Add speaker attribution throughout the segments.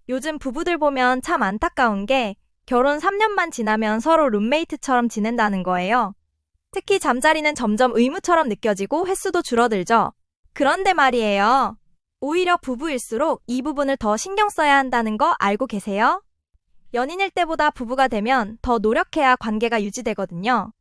Speaker 1: 요즘 부부들 보면 참 안타까운 게 결혼 3년만 지나면 서로 룸메이트처럼 지낸다는 거예요. 특히 잠자리는 점점 의무처럼 느껴지고 횟수도 줄어들죠. 그런데 말이에요. 오히려 부부일수록 이 부분을 더 신경 써야 한다는 거 알고 계세요? 연인일 때보다 부부가 되면 더 노력해야 관계가 유지되거든요.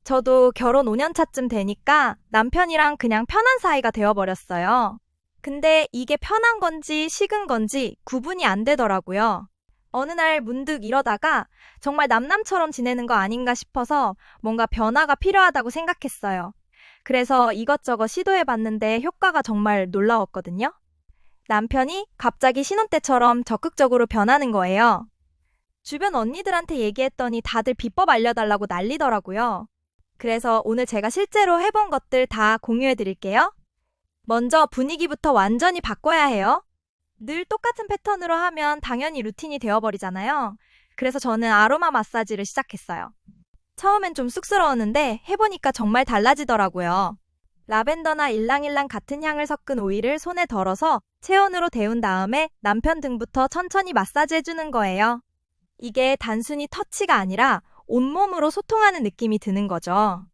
Speaker 1: 저도 결혼 5년 차쯤 되니까 남편이랑 그냥 편한 사이가 되어버렸어요. 근데 이게 편한 건지 식은 건지 구분이 안 되더라고요. 어느 날 문득 이러다가 정말 남남처럼 지내는 거 아닌가 싶어서 뭔가 변화가 필요하다고 생각했어요. 그래서 이것저것 시도해봤는데 효과가 정말 놀라웠거든요. 남편이 갑자기 신혼 때처럼 적극적으로 변하는 거예요. 주변 언니들한테 얘기했더니 다들 비법 알려달라고 난리더라고요. 그래서 오늘 제가 실제로 해본 것들 다 공유해드릴게요. 먼저 분위기부터 완전히 바꿔야 해요. 늘 똑같은 패턴으로 하면 당연히 루틴이 되어버리잖아요. 그래서 저는 아로마 마사지를 시작했어요. 처음엔 좀 쑥스러웠는데 해보니까 정말 달라지더라고요. 라벤더나 일랑일랑 같은 향을 섞은 오일을 손에 덜어서 체온으로 데운 다음에 남편 등부터 천천히 마사지해주는 거예요. 이게 단순히 터치가 아니라 온몸으로 소통하는 느낌이 드는 거죠.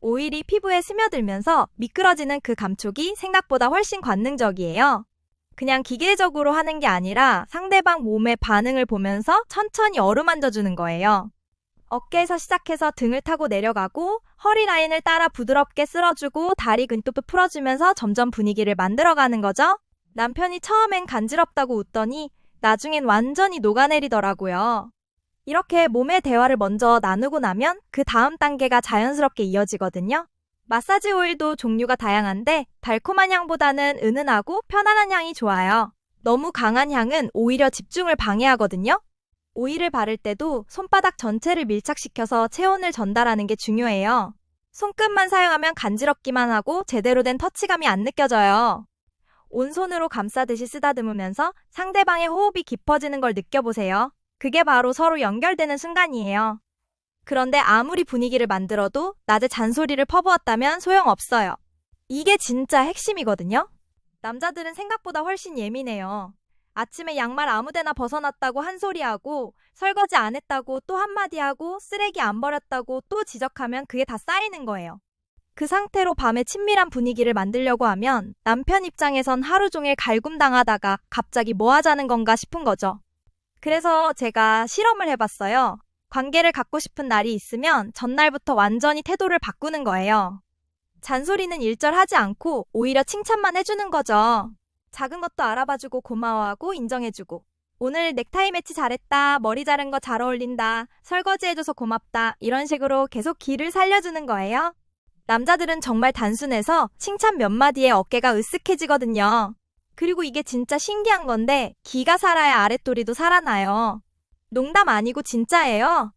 Speaker 1: 오일이 피부에 스며들면서 미끄러지는 그 감촉이 생각보다 훨씬 관능적이에요. 그냥 기계적으로 하는 게 아니라 상대방 몸의 반응을 보면서 천천히 어루만져주는 거예요. 어깨에서 시작해서 등을 타고 내려가고 허리 라인을 따라 부드럽게 쓸어주고 다리 근육도 풀어주면서 점점 분위기를 만들어가는 거죠. 남편이 처음엔 간지럽다고 웃더니 나중엔 완전히 녹아내리더라고요. 이렇게 몸의 대화를 먼저 나누고 나면 그 다음 단계가 자연스럽게 이어지거든요. 마사지 오일도 종류가 다양한데 달콤한 향보다는 은은하고 편안한 향이 좋아요. 너무 강한 향은 오히려 집중을 방해하거든요. 오일을 바를 때도 손바닥 전체를 밀착시켜서 체온을 전달하는 게 중요해요. 손끝만 사용하면 간지럽기만 하고 제대로 된 터치감이 안 느껴져요. 온손으로 감싸듯이 쓰다듬으면서 상대방의 호흡이 깊어지는 걸 느껴보세요. 그게 바로 서로 연결되는 순간이에요. 그런데 아무리 분위기를 만들어도 낮에 잔소리를 퍼부었다면 소용없어요. 이게 진짜 핵심이거든요. 남자들은 생각보다 훨씬 예민해요. 아침에 양말 아무데나 벗어놨다고 한 소리하고 설거지 안 했다고 또 한마디 하고 쓰레기 안 버렸다고 또 지적하면 그게 다 쌓이는 거예요. 그 상태로 밤에 친밀한 분위기를 만들려고 하면 남편 입장에선 하루 종일 갈굼당하다가 갑자기 뭐 하자는 건가 싶은 거죠. 그래서 제가 실험을 해봤어요. 관계를 갖고 싶은 날이 있으면 전날부터 완전히 태도를 바꾸는 거예요. 잔소리는 일절하지 않고 오히려 칭찬만 해주는 거죠. 작은 것도 알아봐주고 고마워하고 인정해주고 오늘 넥타이 매치 잘했다, 머리 자른 거 잘 어울린다, 설거지해줘서 고맙다 이런 식으로 계속 기를 살려주는 거예요. 남자들은 정말 단순해서 칭찬 몇 마디에 어깨가 으쓱해지거든요. 그리고 이게 진짜 신기한 건데 기가 살아야 아랫도리도 살아나요. 농담 아니고 진짜예요.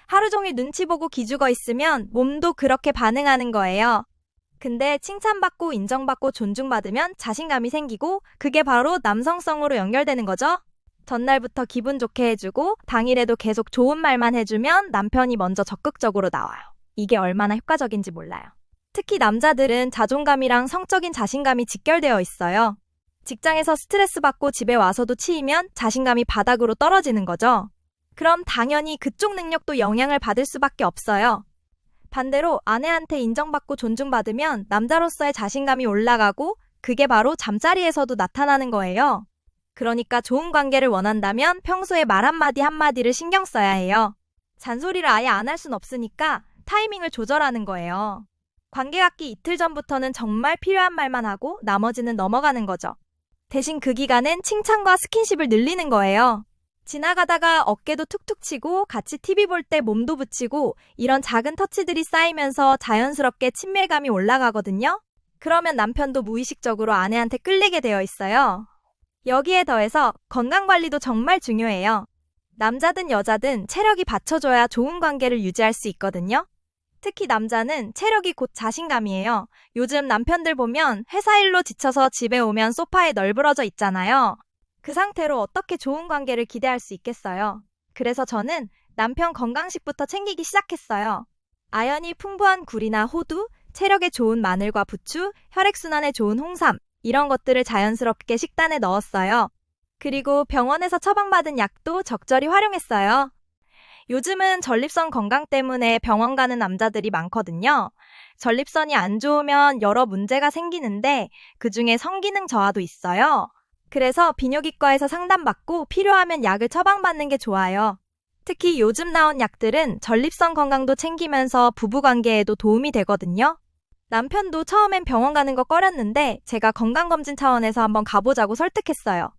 Speaker 1: 하루 종일 눈치 보고 기죽어 있으면 몸도 그렇게 반응하는 거예요. 근데 칭찬받고 인정받고 존중받으면 자신감이 생기고 그게 바로 남성성으로 연결되는 거죠. 전날부터 기분 좋게 해주고 당일에도 계속 좋은 말만 해주면 남편이 먼저 적극적으로 나와요. 이게 얼마나 효과적인지 몰라요. 특히 남자들은 자존감이랑 성적인 자신감이 직결되어 있어요. 직장에서 스트레스 받고 집에 와서도 치이면 자신감이 바닥으로 떨어지는 거죠. 그럼 당연히 그쪽 능력도 영향을 받을 수밖에 없어요. 반대로 아내한테 인정받고 존중받으면 남자로서의 자신감이 올라가고 그게 바로 잠자리에서도 나타나는 거예요. 그러니까 좋은 관계를 원한다면 평소에 말 한마디 한마디를 신경 써야 해요. 잔소리를 아예 안 할 순 없으니까 타이밍을 조절하는 거예요. 관계 갖기 이틀 전부터는 정말 필요한 말만 하고 나머지는 넘어가는 거죠. 대신 그 기간엔 칭찬과 스킨십을 늘리는 거예요. 지나가다가 어깨도 툭툭 치고 같이 TV 볼 때 몸도 붙이고 이런 작은 터치들이 쌓이면서 자연스럽게 친밀감이 올라가거든요. 그러면 남편도 무의식적으로 아내한테 끌리게 되어 있어요. 여기에 더해서 건강관리도 정말 중요해요. 남자든 여자든 체력이 받쳐줘야 좋은 관계를 유지할 수 있거든요. 특히 남자는 체력이 곧 자신감이에요. 요즘 남편들 보면 회사 일로 지쳐서 집에 오면 소파에 널브러져 있잖아요. 그 상태로 어떻게 좋은 관계를 기대할 수 있겠어요? 그래서 저는 남편 건강식부터 챙기기 시작했어요. 아연이 풍부한 굴이나 호두, 체력에 좋은 마늘과 부추, 혈액순환에 좋은 홍삼 이런 것들을 자연스럽게 식단에 넣었어요. 그리고 병원에서 처방받은 약도 적절히 활용했어요. 요즘은 전립선 건강 때문에 병원 가는 남자들이 많거든요. 전립선이 안 좋으면 여러 문제가 생기는데 그중에 성기능 저하도 있어요. 그래서 비뇨기과에서 상담받고 필요하면 약을 처방받는 게 좋아요. 특히 요즘 나온 약들은 전립선 건강도 챙기면서 부부관계에도 도움이 되거든요. 남편도 처음엔 병원 가는 거 꺼렸는데 제가 건강검진 차원에서 한번 가보자고 설득했어요.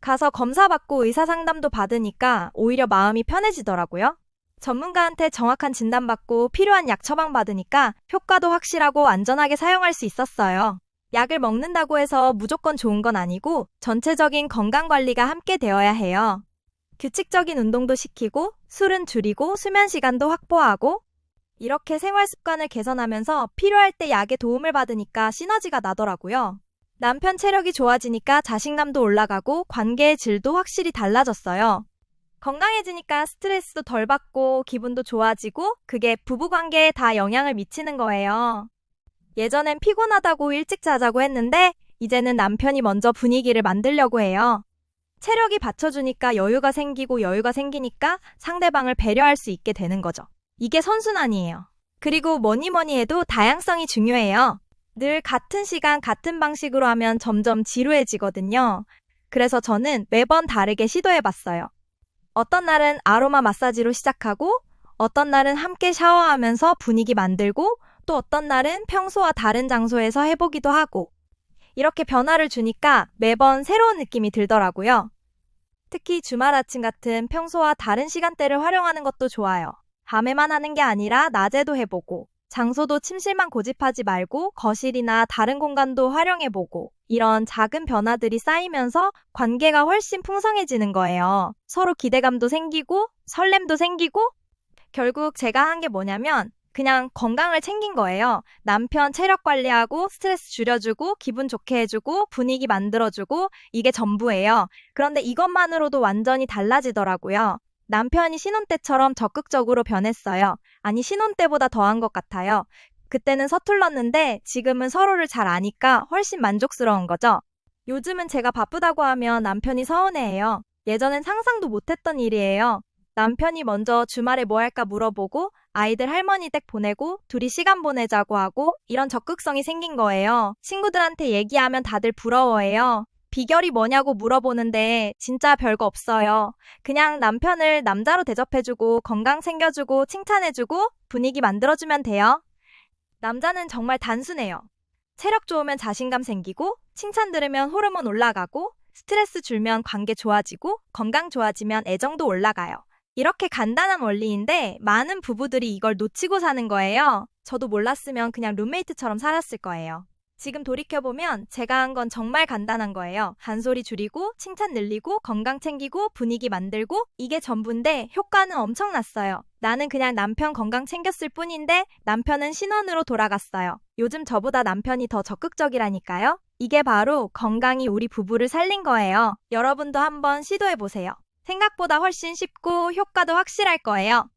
Speaker 1: 가서 검사받고 의사 상담도 받으니까 오히려 마음이 편해지더라고요. 전문가한테 정확한 진단받고 필요한 약 처방받으니까 효과도 확실하고 안전하게 사용할 수 있었어요. 약을 먹는다고 해서 무조건 좋은 건 아니고 전체적인 건강관리가 함께 되어야 해요. 규칙적인 운동도 시키고 술은 줄이고 수면 시간도 확보하고 이렇게 생활 습관을 개선하면서 필요할 때 약의 도움을 받으니까 시너지가 나더라고요. 남편 체력이 좋아지니까 자신감도 올라가고 관계의 질도 확실히 달라졌어요. 건강해지니까 스트레스도 덜 받고 기분도 좋아지고 그게 부부관계에 다 영향을 미치는 거예요. 예전엔 피곤하다고 일찍 자자고 했는데 이제는 남편이 먼저 분위기를 만들려고 해요. 체력이 받쳐주니까 여유가 생기고 여유가 생기니까 상대방을 배려할 수 있게 되는 거죠. 이게 선순환이에요. 그리고 뭐니 해도 다양성이 중요해요. 늘 같은 시간, 같은 방식으로 하면 점점 지루해지거든요. 그래서 저는 매번 다르게 시도해봤어요. 어떤 날은 아로마 마사지로 시작하고, 어떤 날은 함께 샤워하면서 분위기 만들고, 또 어떤 날은 평소와 다른 장소에서 해보기도 하고, 이렇게 변화를 주니까 매번 새로운 느낌이 들더라고요. 특히 주말 아침 같은 평소와 다른 시간대를 활용하는 것도 좋아요. 밤에만 하는 게 아니라 낮에도 해보고, 장소도 침실만 고집하지 말고 거실이나 다른 공간도 활용해보고 이런 작은 변화들이 쌓이면서 관계가 훨씬 풍성해지는 거예요. 서로 기대감도 생기고 설렘도 생기고 결국 제가 한 게 뭐냐면 그냥 건강을 챙긴 거예요. 남편 체력 관리하고 스트레스 줄여주고 기분 좋게 해주고 분위기 만들어주고 이게 전부예요. 그런데 이것만으로도 완전히 달라지더라고요. 남편이 신혼 때처럼 적극적으로 변했어요. 아니, 신혼 때보다 더한 것 같아요. 그때는 서툴렀는데 지금은 서로를 잘 아니까 훨씬 만족스러운 거죠. 요즘은 제가 바쁘다고 하면 남편이 서운해해요. 예전엔 상상도 못했던 일이에요. 남편이 먼저 주말에 뭐 할까 물어보고 아이들 할머니 댁 보내고 둘이 시간 보내자고 하고 이런 적극성이 생긴 거예요. 친구들한테 얘기하면 다들 부러워해요. 비결이 뭐냐고 물어보는데 진짜 별거 없어요. 그냥 남편을 남자로 대접해주고 건강 챙겨주고 칭찬해주고 분위기 만들어주면 돼요. 남자는 정말 단순해요. 체력 좋으면 자신감 생기고 칭찬 들으면 호르몬 올라가고 스트레스 줄면 관계 좋아지고 건강 좋아지면 애정도 올라가요. 이렇게 간단한 원리인데 많은 부부들이 이걸 놓치고 사는 거예요. 저도 몰랐으면 그냥 룸메이트처럼 살았을 거예요. 지금 돌이켜보면 제가 한 건 정말 간단한 거예요. 잔소리 줄이고 칭찬 늘리고 건강 챙기고 분위기 만들고 이게 전부인데 효과는 엄청났어요. 나는 그냥 남편 건강 챙겼을 뿐인데 남편은 신혼으로 돌아갔어요. 요즘 저보다 남편이 더 적극적이라니까요. 이게 바로 건강이 우리 부부를 살린 거예요. 여러분도 한번 시도해보세요. 생각보다 훨씬 쉽고 효과도 확실할 거예요.